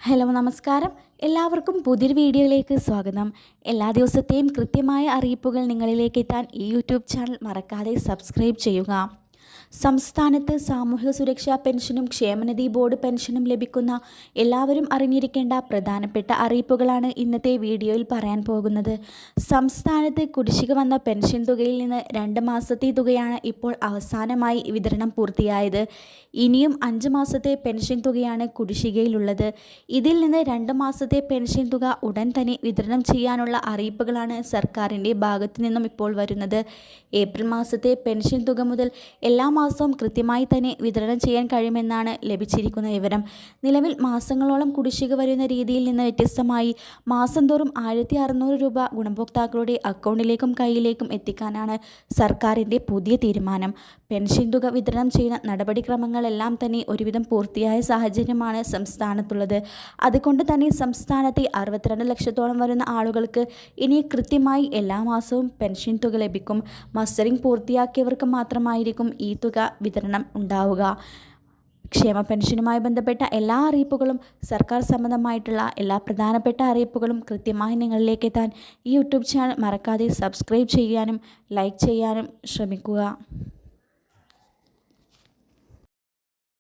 Hello നമസ്കാരം. എല്ലാവർക്കും പുതിയൊരു വീഡിയോയിലേക്ക് സ്വാഗതം. എല്ലാ ദിവസത്തെയും കൃത്യമായ അറിയിപ്പുകൾ നിങ്ങളിലേക്ക് എത്താൻ ഈ യൂട്യൂബ് ചാനൽ മറക്കാതെ സബ്സ്ക്രൈബ് ചെയ്യുക. സംസ്ഥാനത്ത് സാമൂഹിക സുരക്ഷാ പെൻഷനും ക്ഷേമനിധി ബോർഡ് പെൻഷനും ലഭിക്കുന്ന എല്ലാവരും അറിഞ്ഞിരിക്കേണ്ട പ്രധാനപ്പെട്ട അറിയിപ്പുകളാണ് ഇന്നത്തെ വീഡിയോയിൽ പറയാൻ പോകുന്നത്. സംസ്ഥാനത്ത് കുടിശ്ശിക വന്ന പെൻഷൻ തുകയിൽ നിന്ന് 2 മാസത്തെ തുകയാണ് ഇപ്പോൾ അവസാനമായി വിതരണം പൂർത്തിയായത്. ഇനിയും 5 മാസത്തെ പെൻഷൻ തുകയാണ് കുടിശ്ശികയിലുള്ളത്. ഇതിൽ നിന്ന് 2 മാസത്തെ പെൻഷൻ തുക ഉടൻ തന്നെ വിതരണം ചെയ്യാനുള്ള അറിയിപ്പുകളാണ് സർക്കാരിൻ്റെ ഭാഗത്തു നിന്നും ഇപ്പോൾ വരുന്നത്. ഏപ്രിൽ മാസത്തെ പെൻഷൻ തുക മുതൽ എല്ലാ മാസവും കൃത്യമായി തന്നെ വിതരണം ചെയ്യാൻ കഴിയുമെന്നാണ് ലഭിച്ചിരിക്കുന്ന വിവരം. നിലവിൽ മാസങ്ങളോളം കുടിശ്ശിക വരുന്ന രീതിയിൽ നിന്ന് വ്യത്യസ്തമായി മാസം തോറും 1600 രൂപ ഗുണഭോക്താക്കളുടെ അക്കൗണ്ടിലേക്കും കയ്യിലേക്കും എത്തിക്കാനാണ് സർക്കാരിൻ്റെ പുതിയ തീരുമാനം. പെൻഷൻ തുക വിതരണം ചെയ്യുന്ന നടപടിക്രമങ്ങളെല്ലാം തന്നെ ഒരുവിധം പൂർത്തിയായ സാഹചര്യമാണ് സംസ്ഥാനത്തുള്ളത്. അതുകൊണ്ട് തന്നെ സംസ്ഥാനത്തെ 62 ലക്ഷത്തോളം വരുന്ന ആളുകൾക്ക് ഇനി കൃത്യമായി എല്ലാ മാസവും പെൻഷൻ തുക ലഭിക്കും. മസ്റ്ററിംഗ് പൂർത്തിയാക്കിയവർക്ക് മാത്രമായിരിക്കും ഈ തുക വിതരണം ഉണ്ടാവുക. ക്ഷേമ പെൻഷനുമായി ബന്ധപ്പെട്ട എല്ലാ അറിയിപ്പുകളും സർക്കാർ സംബന്ധമായിട്ടുള്ള എല്ലാ പ്രധാനപ്പെട്ട അറിയിപ്പുകളും കൃത്യമായി നിങ്ങളിലേക്ക് എത്താൻ ഈ യൂട്യൂബ് ചാനൽ മറക്കാതെ സബ്സ്ക്രൈബ് ചെയ്യാനും ലൈക്ക് ചെയ്യാനും ശ്രമിക്കുക.